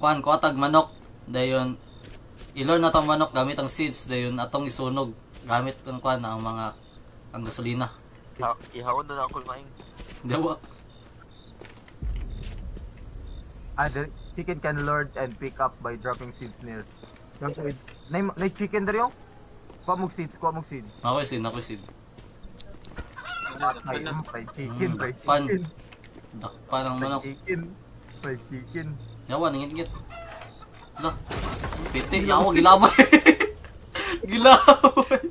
kuan ko atag manok dayon ilor na tong manok gamit ang seeds dayon atong isunog gamit ang kuan ang mga ang gasolina. Ihawon na ako maing. Dawa. The chicken can lure and pick up by dropping seeds near. Nay chicken diri yo. Kuha mong seeds. Ako seed. Fried chicken. Dakpan ang manok. Fried chicken. Yawa ningit-ngit. Lah. Piti yawa gilabay. Gilabay.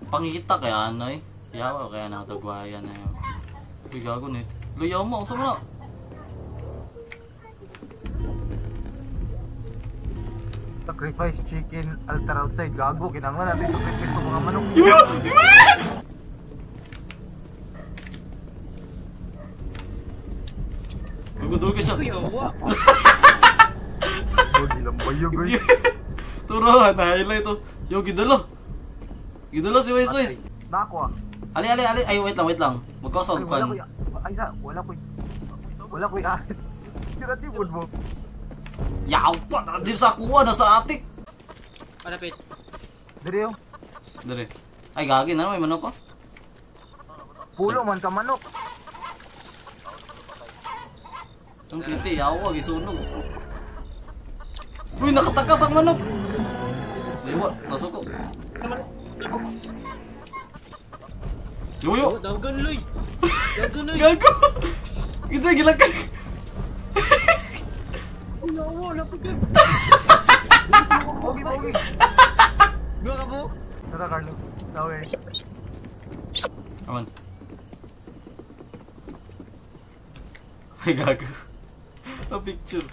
Pangita kaya ano eh. Yawa kaya nakatagwayan na yun. Uy gago na eh. Luyaw mo, unsa mo na? Sacrifice chicken altar outside. Gago, kinanglan natin sacrifice ng mga manok. Dugo siya. Ilang bayo guys. Turuan, na-highlight to. Yo, gidalo si Wais. Nako ah. Ali. Ay, wait lang. Magkosog kan. Wala ko ahit. Sira tibod mo. Yaw pa, di sa kuha na sa atik. Malapit. Dere yo. Dere. Ay, gagi na may manok ko. Pulo man ka manok. Ang titi, yawa, gisunog. Uy, nakatakas ang manok. Liwa, nasuko. Yoyo. Dagan loy. Gago. Kita gilakay. Lapit ka. Pogi. Dua ka po. Tara Carlo. Tawe. Aman. Ay, gago. A picture.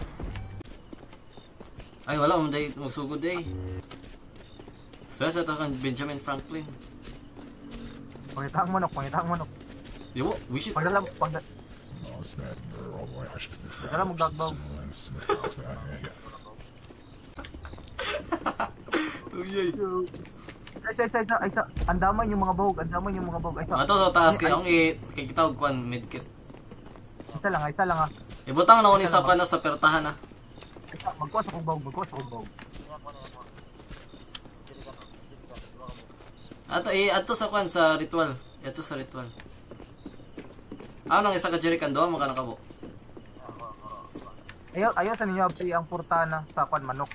Ay, wala mo day magsugod day. Swesa ta kang Benjamin Franklin. Pangita ang manok. Yo, wish it. Pagdala mo gagbaw. Uyay. Isa. Andaman yung mga bahog. Isa. Ato sa taas kay ang kay kitawag kwan medkit. Isa lang ah. Ibutang na ko ni sa kana sa pertahan na. Magkuha sa bahog. Ato sa kwan sa ritual. Ito sa ritual. Nang isa ka jerican do mo kana kabo. Ayaw sa ninyo absi ang purtana sa kwan manok.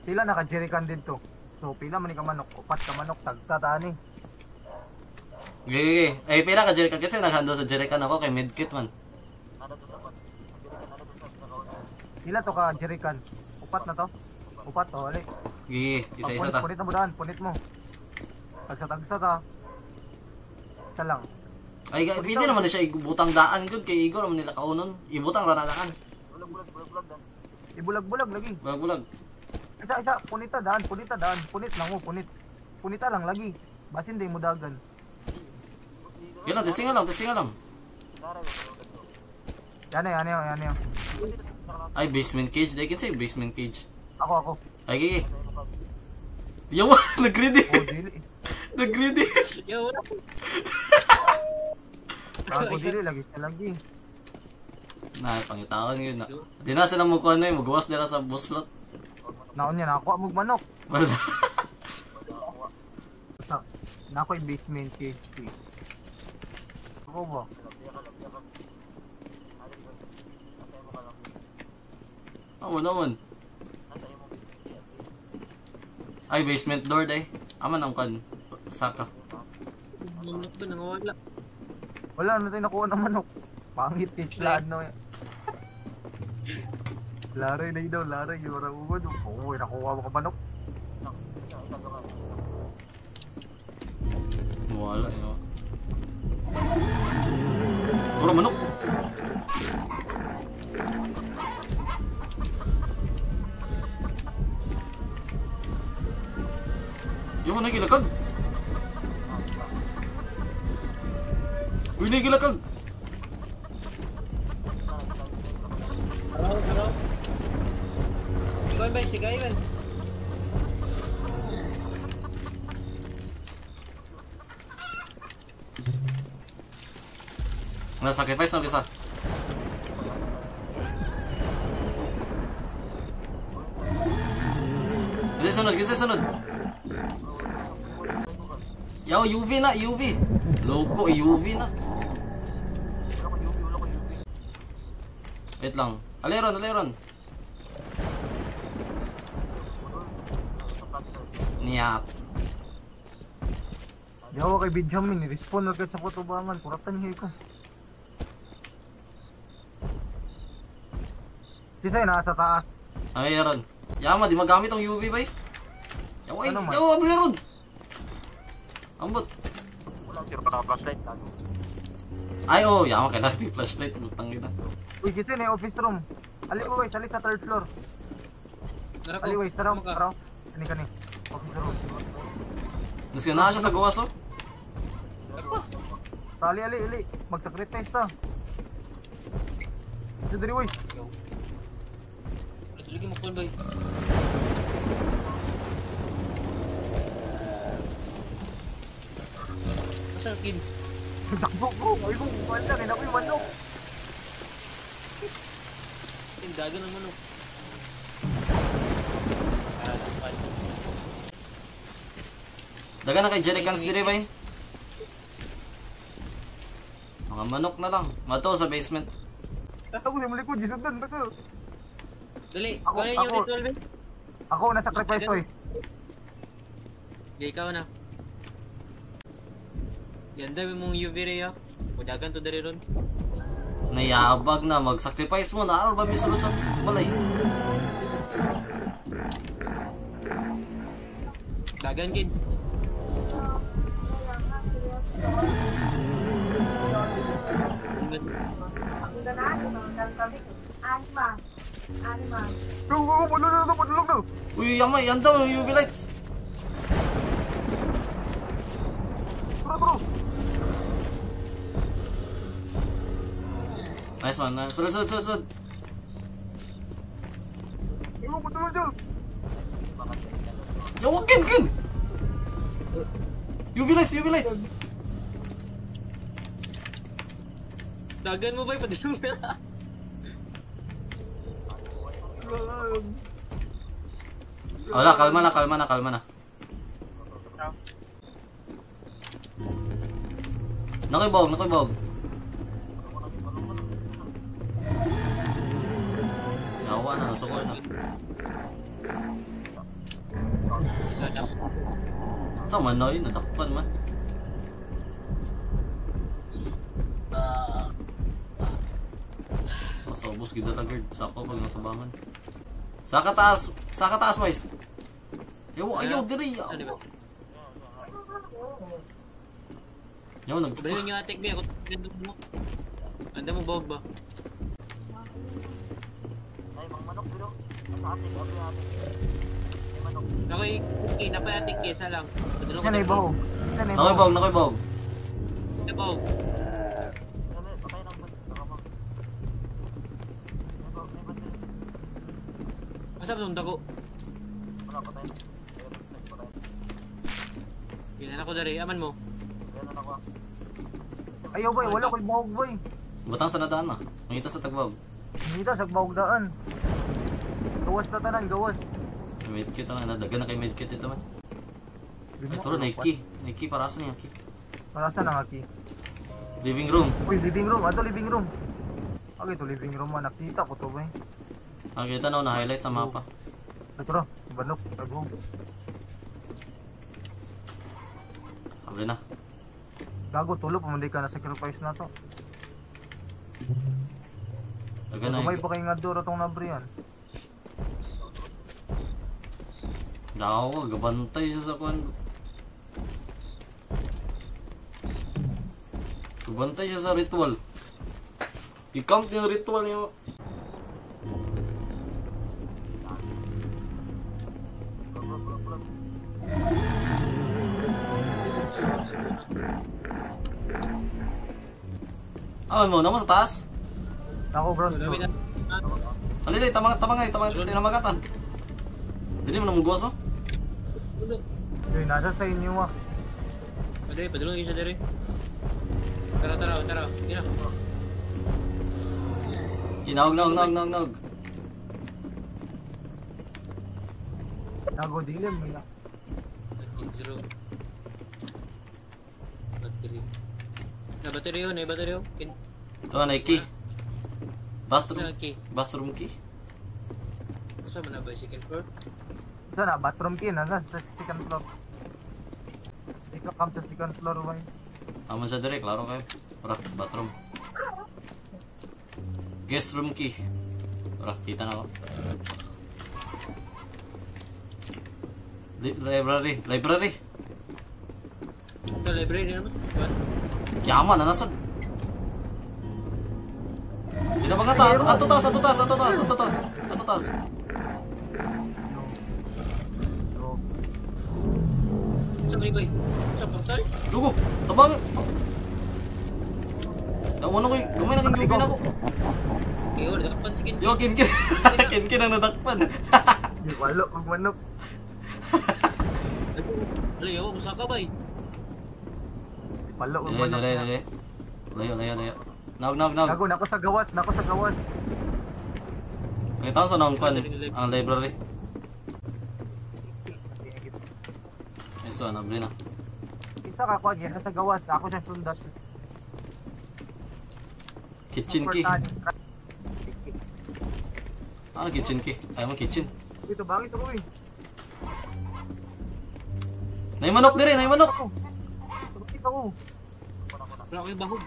Pila naka jerican din to. So pila man ka manok, upat ka manok tagsa tani. Gigi. Ay pila ka jerican kasi naghando sa jerican ako kay medkit man. Pila to ka jerican? Upat na to. Upat to, ali. Gigi, isa-isa ta. Punit mo. Tagsa ta. Isa lang. Ay, pwede naman na siya ibutang daan good kay Igor naman nila kaunon. Ibutang ra na daan. Ibulag-bulag lagi. Bulag. Isa, punita daan. Punit lang mo, punit. Punita lang lagi. Basin day mo dagan. Yun lang, testing lang. Yan. Ay, basement cage. They can say basement cage. Ako. Ay, gigi. Yawa, nag-greedy. Oh, dili. Nag-greedy. Yo, wala. Ako dili lagi. Pangitawan yun na. Di na sila mo kuha na yun, magawas nila sa buslot. Naon yan, ako ang manok. Wala. Nako yung basement cage. Ako ba? Naman. Ay, basement door day. Aman ang kan. Saka. Manok to, nangawala. Wala na tayo nakuha ng manok. Pangit eh, plano eh. Laray na daw, yung orang ubod. Oo, nakuha mo ka manok. Wala yun. Puro manok. Yung nagilakag. Uy, nagilakag. Hello. Ikaw ba si Gaiwan? sacrifice na bisa. Kasi sunod. Yo, UV na, UV. Loko, UV na. Wait lang. Aleron. Niyap. Yawa kay Benjamin, respawn agad sa kutubangan. Kuratan niya ko. Kisay nasa taas. Aleron. Yama, di magamit ang UV bay. Yawa, Ano man? yawa, Aleron. Ambot. Wala, zero pa naka-flashlight. Ay, oh, yama, kailangan di flashlight. Lutang kita. Uy, kisay na yung office room. Aliways, alis sa third floor. Tara ko. Aliways, tara. Tama ka. Tara. Kani. Office room. Mas ka na siya sa gawas, oh. Ali. Mag-sacrifice ta. Sa Dariways. Lagi mo kon bay. Asa kin? Takbo bro. Ay mo, wala. Kaya ako yung manok. Dagan ng manok. Daga na kay Jerrycans dire bay. Mga manok na lang. Mato sa basement. Ako yung likod. Gisundan. Tako. Dali, Ako- kaya yung ako- ritual bay. Ako na sacrifice toys. Di ikaw na. Ganda mong UV ray ah. Dagan to dari ron. Nayabag na mag-sacrifice mo. Naaraw ba misulod sa balay? Dagan kin. Go. Padulong daw. Uy, yamay, yan daw yung UV lights. Bro. Nice one. Sunod. Padulong daw. Yo, Kim! UV lights! Dagan mo bay padulong na. Wala, kalma na. Nakibog. Nawa na, nasuko na. Sa manoy, nadakpan man. Masobos gid agad sa ako pag natabangan. Sa kataas wise. Ayaw diri. Ano ba? Yo nag. Bali yung atik bay ako tindog mo. Anda mo bawag ba? Ay, mga manok dito. Sa ating, May manok. Nakoy cookie na pa atik kesa lang. Padulong Isa na ibaw. Nakibog. Sa bawag. Patay ng manok. Nakama. May bandil. Asa ba tong dako? Wala, patay na. Patay. Ginan ako dari aman mo. Kaya na ako. Ayaw boy, wala ko ibawag boy. Butang sa nadaan na. Mangita sa tagbog. Hindi ta sa bawag daan. Gawas na tanan, gawas. Medkit na dagan na kay medkit ito man. Ay turo Nike para sa niya key. Para saan ang aki? Living room. Uy, living room. Ato living room. Okay, to living room man. Nakita ko to boy. Ang kita na highlight sa mapa. Ito, banok. Abo. Abli na. Gago, tulo. Pumunday ka na sacrifice na to. Dagan na. Kumay pa kayo nga duro tong nabriyan. Daw, gabantay siya sa kuan. Gabantay siya sa ritual. I-count yung ritual niyo. Mo, naman sa taas. Ako, bro. Gabi na. Alilay, tamang tinamagatan. Dili mo namang guwas, oh. Uy, nasa sa inyo ah. Padulong isa dari. Tara. Ina. Kinawag, nog. Nago dilim mo na. Zero. Battery. Na battery yun, battery yun. Ito na key. Bathroom. Okay. Bathroom key. Asa man na ba second floor? Ito na, bathroom key na sa second floor. Ikaw kam sa second floor ba? Aman sa dire, klaro kayo. Tara, bathroom. Guest room key. Tara, kita na ako. Library. Ito library naman. Yaman na nasag. Hindi na magkata. Ato taas. Sa may bay. Sa portal. Dugo, tabang. Nauna ko gamay na kang gubin ako. Kayo, dapat sige. Yo, kin. Kin ang nadakpan. Di walo, magmanok. Ano yun, musaka bay. Di walo, magmanok. Dali. Layo. Naog. Nago, nako sa gawas. May tao sa naong kwan, ang library. Eso, nabli na. Isa ka kwan, yan sa gawas. Ako siya sundat. Kitchen key. Ano kitchen key? Ayaw mo kitchen. Ito, bangis ako eh. Naimanok dire, naimanok! Bangis ako. Wala ko yung bahog.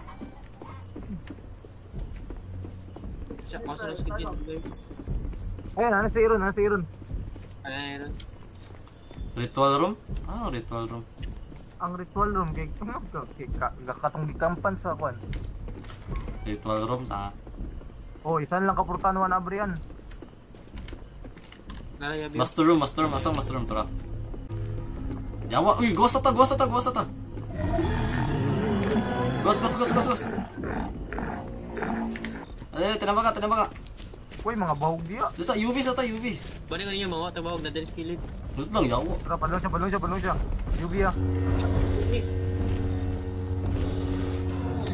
Siya, masa na sa kitchen. Ayun, nasa Iron. Ano? Ritual room? Ah, ritual room. Ang ritual room, kay katong gikampan sa kwan. Ritual room, tanga. Oh, isan lang kapurtan wan abrian. Nalayabi. Master room, asang master room, tara. Yawa, uy, ghost ata. Ghost. Tinambak ka. Uy, mga bahog diya. Dasa, UV sa ta, UV. Balik ko ninyo mga tabawag na dali skillet. Lut lang, yawa. Tara, balong siya. Yubi ah.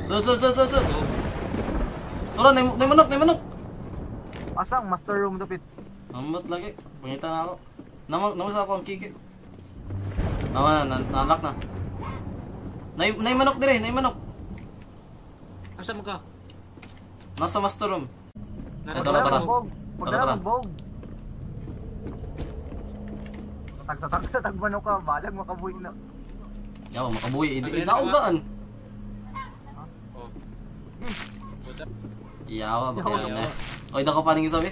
Sud. Tura, naimanok. Asang master room dapit. Mamat lagi. Pangita na ako. Naman sa ako ang kiki. Nalak na. Naimanok dire, naimanok. Asa mo ka? Nasa master room. Nara- Tara. Magdala magbog. Sa tagmano ka, balag makabuhi na. Yawa, makabuhi. Naugdaan. Oh. Puta. Yawa, baka na. Oy, dako pa ning sabi.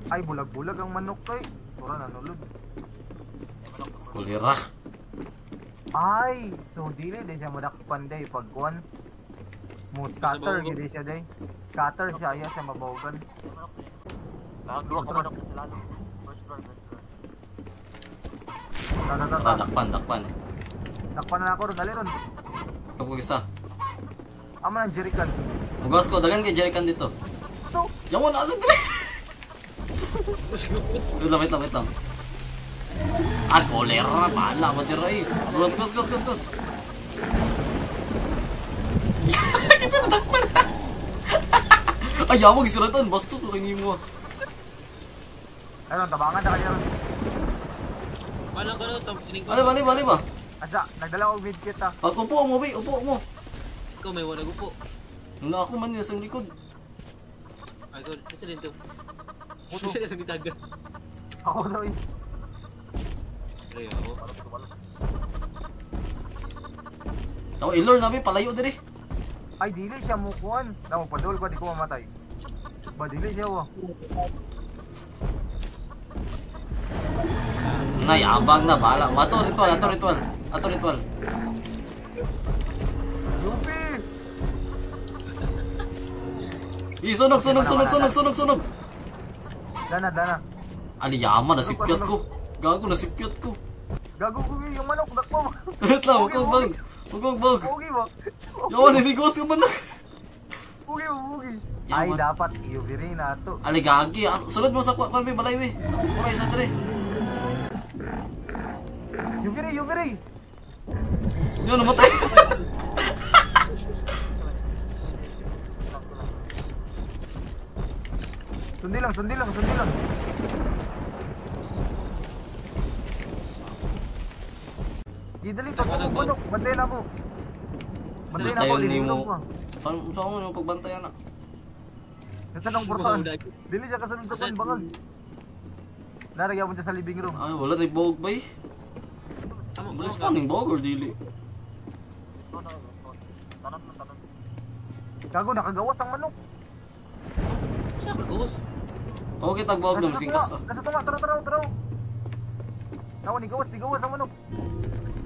Ay, bulag-bulag ang manok kay. Tura nanulod. Kulira. Ay, so dili di siya madakpan day pagkuan. Mo scatter gid siya day. Scatter siya iya siya mabawagan. Duwag ka manok sa lalo. First floor. Tara, dakpan. Dakpan na ako ron, dali ron. Kapag isa. Ama ng jerican. Mugas ko, dagan kay Jerican dito. So, Yawa na agad dire. Wait lang. Ah, kolera, bala mo tira eh. Gus. Kita natakpan. Ay, yawa, gisuratan. Bastos, makinig mo. ayun, tabangan na kanya ron. Paano ka rin? Tining ko. Bali ba? Asa, nagdala ko medkit ah. Pag upo mo, bay. Upo mo. Ikaw may wala gupo. Nung ako man nasa likod. Ay, ikaw, kasi rin to. Kasi rin ang gitaga. Ako daw eh. Ay, ako. Ako, ilor namin, palayo dire. Ay, dili siya mukuan. Namo padol ko di ko mamatay. Ba dili siya wa. Nayabag na, bala. Ato ritual. Yupi! Sunog. Dana. Aliyama, nasipyat ko. Gago, nasipyat ko. Gago ko yung manok dakpo. Wait lang, huwag bag. Pugi mo. Yawan, hinigos ka man na. Pugi. Yaman. Ay, dapat i-ubiri na to. Aligagi, sunod mo sa kwan, may balay, we. Kuray sa dire. Ubiri. Yun, namatay. Sundi lang, sundi lang, sundi lang. Di dali, pag ako manok, bantay na ako. Bantay na ako, Tayo ni lilinaw mo. ko. Saan mo yung pagbantayan na? Ito ng portahan. Dili siya kasunod sa panbangag. Naragyan mo siya sa living room. Ay, wala na ibog ba eh? Responding bog or dili? Ito na response. Tanan na tanan. Gago, nakagawas ang manok. Siya kagos. Okay, tagbog na masing kas. Nasa tunga, tara. Tawa, ni gawas ang manok.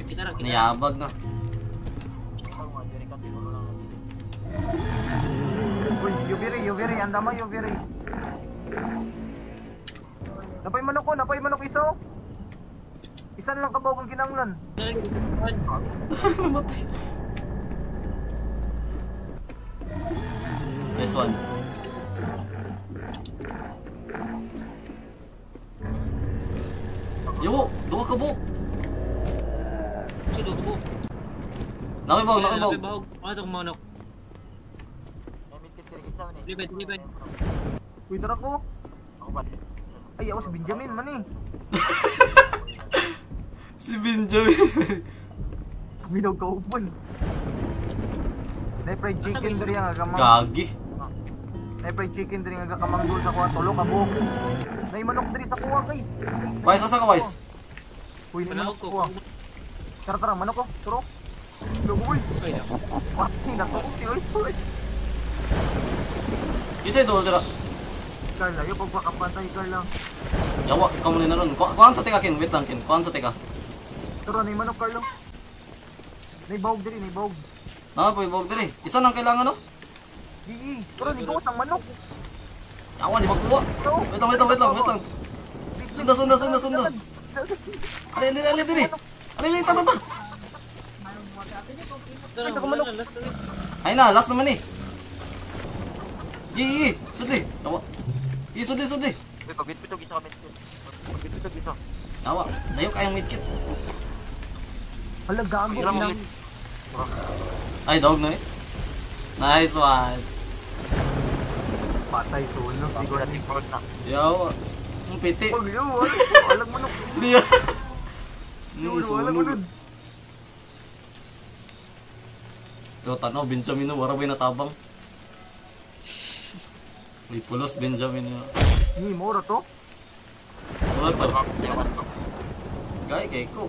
Kita ra kita. Niyabag na. Ikaw nga, diri ka siguro lang. Uy, Yubiri, andama Yubiri. Napay manok iso. Isa lang kabaw kang kinanglan. Matay. Nice one. Yo, duwa ka buk. Sino ko po? Nakibog. Ano tong manok? May miskit diri kita man eh. Libed. Uy, tara ko. Ako ba? Ay, ako si Benjamin man eh. Si Benjamin. Binog ka upon. Nay fried chicken diri ang agamang. Gagi. Nay fried chicken diri ang agakamang dul sa kuha. Tulo ka buok. Nay manok diri sa kuha, guys. Wise, asa ka, Wise? Uy, nay Manok manok ko. kuha. Tara, manok ko. Turo. Lugo, uy. Ay na. Pati na to. Uy. Kisay doon, tira. Carla, yung pagpakapantay, Carla. Yawa, ikaw muna na ron. Kuhaan sa teka, Kin. Wait lang, Kin. Kuhaan sa teka. Turo, nay manok, Carlo. Nay bahog diri, nay bahog. Po, ibog diri. Isa nang kailangan, no? Gigi, turo, ni gawas ang manok. Yawa, di magkuha. Wait lang. Sunda. Ali diri. Ali, ta. Ay na, last naman eh. Gigi, sudli. Yawa. Sudli. Uy, pagbitbitog isa ka miskit. Pagbitbitog isa. Yawa, layo kayang midkit. Hala, gago. Hiram Inang. ulit. Ay, dog na eh. Nice one. Patay, sunog. Siguro na teamwork na. Yawa. Ang piti. Huwag yun, walang manok. Hindi yan. Walang Sunog. manok. Yo, tanaw, Benjamin no, warabay na tabang. May pulos, Benjamin no. Ni, mura to. Wala to. Yawan ko. Gay, kay ko.